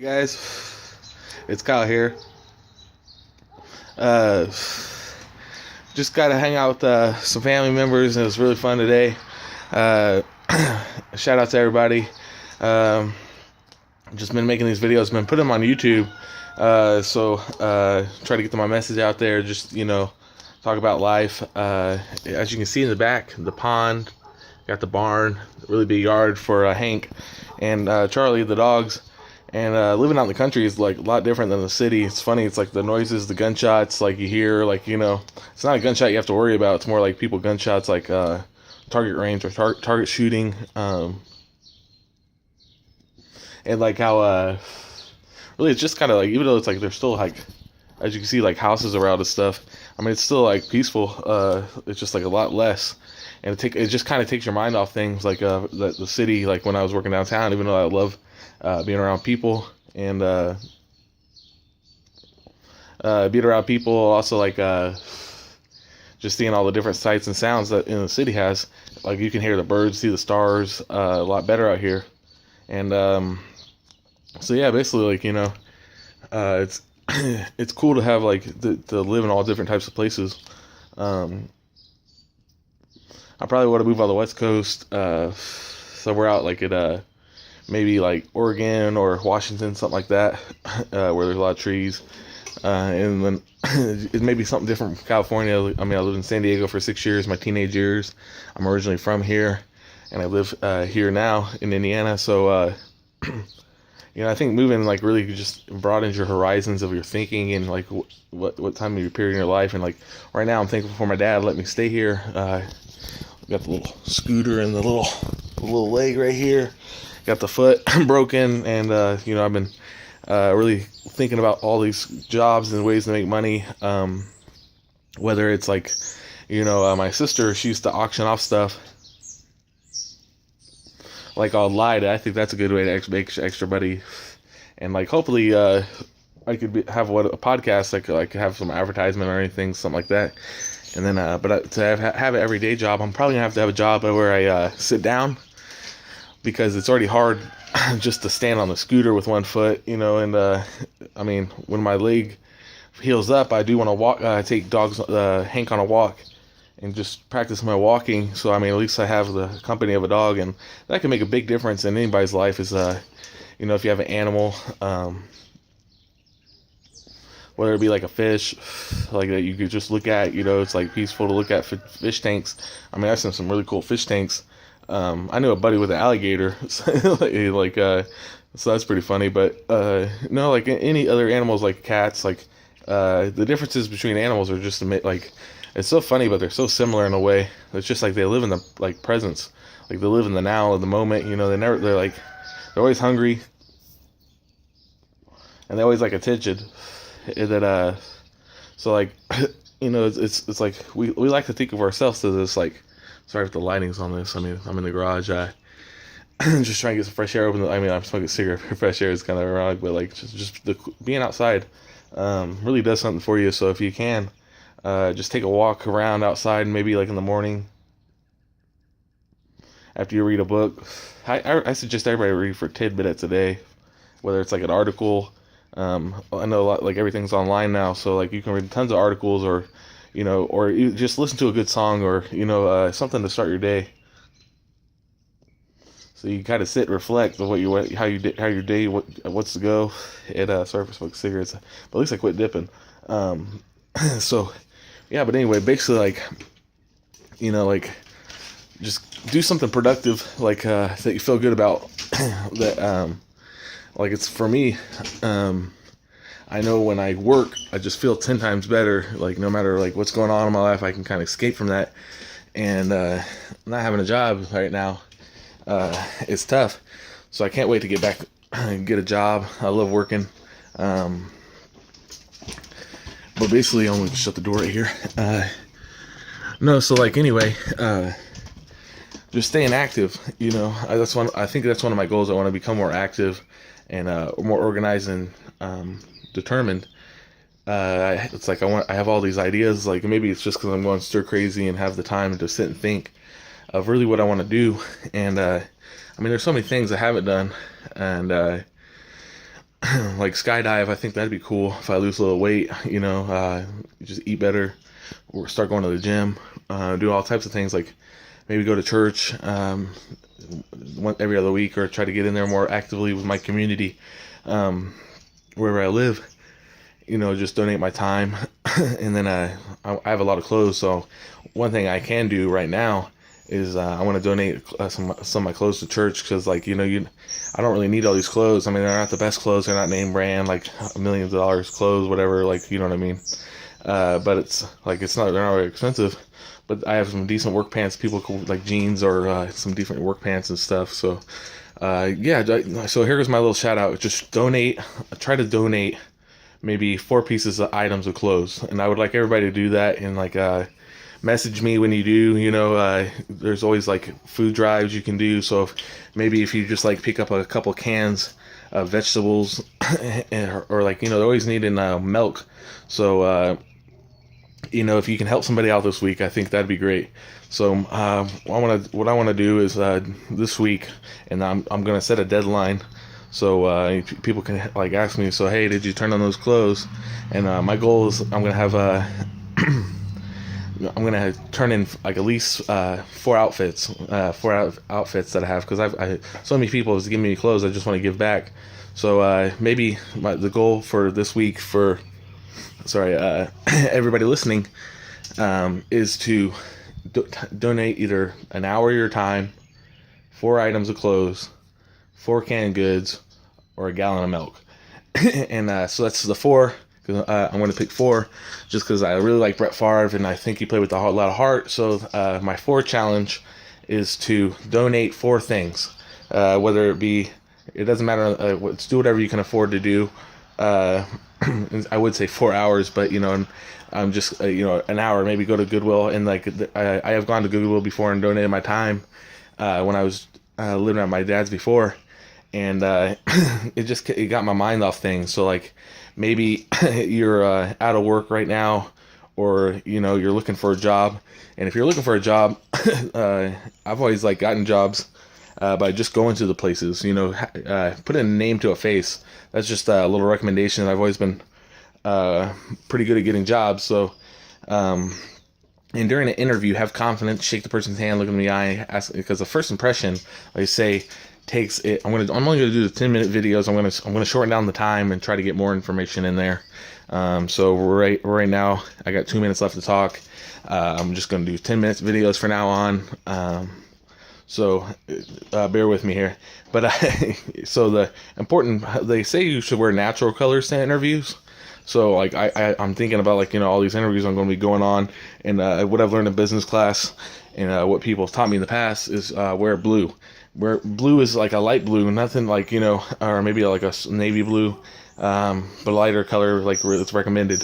Guys, it's Kyle here. Uh, just got to hang out with some family members, and it was really fun today. Uh, Shout out to everybody. Just been making these videos, been putting them on YouTube. Try to get my message out there. Just talk about life. As you can see in the back, the pond, got the barn, really big yard for Hank and Charlie, the dogs. And living out in the country is like a lot different than the city. It's funny. It's like the noises, the gunshots, like you hear, it's not a gunshot you have to worry about. It's more like people gunshots, like target range or target shooting. And like how really it's just kind of like, even though it's like there's still like, as you can see, like houses around and stuff. I mean, it's still like peaceful. It's just like a lot less. And it just kind of takes your mind off things like the city. Like when I was working downtown, even though I love being around people and being around people, also like just seeing all the different sights and sounds that in the city has. Like you can hear the birds, see the stars a lot better out here. And so yeah, basically like it's it's cool to have like to live in all different types of places. I probably want to move on the West Coast, somewhere out like at maybe like Oregon or Washington, something like that, where there's a lot of trees. And then it may be something different from California. I mean, I lived in San Diego for 6 years, my teenage years. I'm originally from here, and I live here now in Indiana. So, I think moving like really just broadens your horizons of your thinking and like what time of your period in your life. And like right now, I'm thankful for my dad let me stay here. Got the little scooter and the little leg right here. Got the foot broken, and I've been really thinking about all these jobs and ways to make money. Whether it's like, my sister, she used to auction off stuff like online. I think that's a good way to make extra money, and like hopefully I could have a podcast that could have some advertisement or anything, something like that. And then, to have an everyday job, I'm probably gonna have to have a job where I sit down, because it's already hard just to stand on the scooter with one foot, and I mean, when my leg heals up, I do want to walk, take Hank on a walk and just practice my walking. So I mean, at least I have the company of a dog, and that can make a big difference in anybody's life. Is if you have an animal, whether it be like a fish, like that you could just look at, it's like peaceful to look at fish tanks. I mean, I've seen some really cool fish tanks. I knew a buddy with an alligator, so that's pretty funny. But no, like any other animals, like cats, like the differences between animals are just like, it's so funny, but they're so similar in a way. It's just like they live in the like presence, like they live in the now, of the moment. They're always hungry, and they always like attention. That so like it's like we like to think of ourselves as this, like, sorry if the lighting's on this. I mean, I'm in the garage. Just trying to get some fresh air. I'm smoking a cigarette. Fresh air is kind of ironic, but like just being outside really does something for you. So if you can, just take a walk around outside, maybe like in the morning after you read a book. I suggest everybody read for 10 minutes a day, whether it's like an article. I know a lot, like everything's online now, so like you can read tons of articles, or or you just listen to a good song, or something to start your day. So you kind of sit, reflect on how your day, what's to go. And sorry for smoking cigarettes, but at least I quit dipping. So yeah, but anyway, basically like like just do something productive, like that you feel good about. That like it's for me. I know when I work, I just feel 10 times better. Like no matter like what's going on in my life, I can kind of escape from that. And not having a job right now, it's tough. So I can't wait to get back and get a job. I love working. But basically, I'm gonna shut the door right here. No, so like anyway, just staying active. I think that's one of my goals. I want to become more active and more organized and determined. It's like I have all these ideas. Like maybe it's just because I'm going stir crazy and have the time to sit and think of really what I want to do. And I mean, there's so many things I haven't done, and like skydive. I think that'd be cool if I lose a little weight, just eat better, or start going to the gym, do all types of things, like maybe go to church every other week, or try to get in there more actively with my community, wherever I live. Just donate my time. And then I have a lot of clothes, so one thing I can do right now is I want to donate some of my clothes to church, because I don't really need all these clothes. I mean, they're not the best clothes, they're not name brand, like millions of dollars clothes, whatever, like, you know what I mean. But it's like, they're not very expensive. But I have some decent work pants, people like jeans, or some different work pants and stuff. So yeah, so here's my little shout out. Just try to donate maybe 4 pieces of items of clothes, and I would like everybody to do that. And message me when you do. There's always like food drives you can do. So if you just like pick up a couple cans of vegetables, or they're always needing milk. So if you can help somebody out this week, I think that'd be great. So what I want to do is this week, and I'm gonna set a deadline. So people can ask me, so hey, did you turn on those clothes? And my goal is I'm gonna turn in like at least 4 outfits that I have, because so many people is giving me clothes I just want to give back. So maybe the goal for this week for everybody listening is to donate either an hour of your time, 4 items of clothes, 4 canned goods, or a gallon of milk. And so that's the 4. I'm going to pick 4 just because I really like Brett Favre, and I think he played with a lot of heart. So my 4 challenge is to donate 4 things, whether it doesn't matter, do whatever you can afford to do. I would say 4 hours, but I'm just an hour. Maybe go to Goodwill, and I have gone to Goodwill before and donated my time when I was living at my dad's before, and it got my mind off things. So maybe you're out of work right now, or you're looking for a job, and if you're looking for a job, I've always gotten jobs by just going to the places, putting a name to a face. That's just a little recommendation. I've always been pretty good at getting jobs. So and during an interview, have confidence, shake the person's hand, look in the eye, ask, because the first impression, like I say, takes it. I'm only gonna do the 10-minute videos. I'm gonna shorten down the time and try to get more information in there. So right now I got 2 minutes left to talk. I'm just gonna do 10 minutes videos for now on. So bear with me here. But so they say you should wear natural colors to interviews. So I'm thinking about all these interviews I'm going to be going on, and what I've learned in business class, and what people have taught me in the past is wear blue. Where blue is like a light blue, nothing or maybe like a navy blue, but a lighter color it's recommended.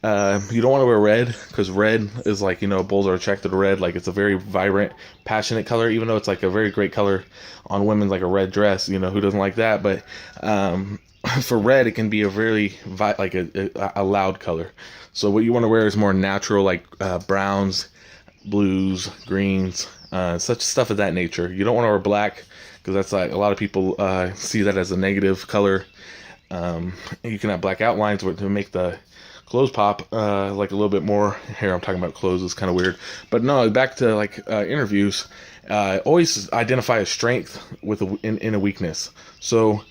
You don't want to wear red, because red is bulls are attracted to red. It's a very vibrant, passionate color, even though it's a very great color on women, like a red dress. Who doesn't like that? But for red, it can be a very a loud color. So what you want to wear is more natural, browns, blues, greens, such stuff of that nature. You don't want to wear black, because that's a lot of people see that as a negative color. You can have black outlines to make the clothes pop a little bit more. Here I'm talking about clothes, it's kind of weird. But no, back to interviews. Always identify a strength in a weakness. So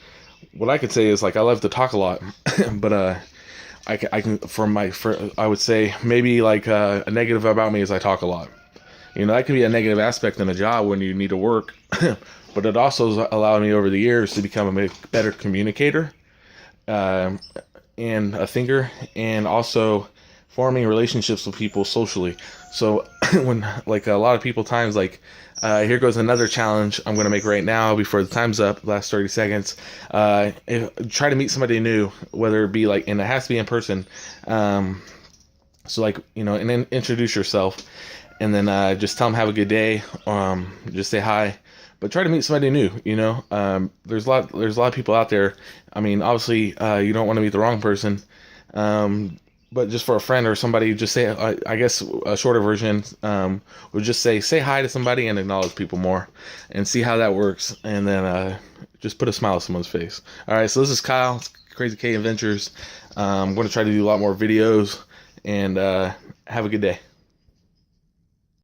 what I could say is I love to talk a lot, but I can I would say maybe a negative about me is I talk a lot. That can be a negative aspect in a job when you need to work, but it also has allowed me over the years to become a better communicator, and a thinker, and also forming relationships with people socially. So when a lot of people times here goes another challenge I'm going to make right now before the time's up, last 30 seconds. Try to meet somebody new, whether it be and it has to be in person. So and then introduce yourself, and then just tell them have a good day. Just say hi, but try to meet somebody new. There's a lot of people out there. I mean, obviously, you don't want to meet the wrong person. But just for a friend or somebody, just say, I guess a shorter version would just say hi to somebody and acknowledge people more, and see how that works. And then just put a smile on someone's face. All right, so this is Kyle, Krazy K Adventures. I'm going to try to do a lot more videos, and have a good day.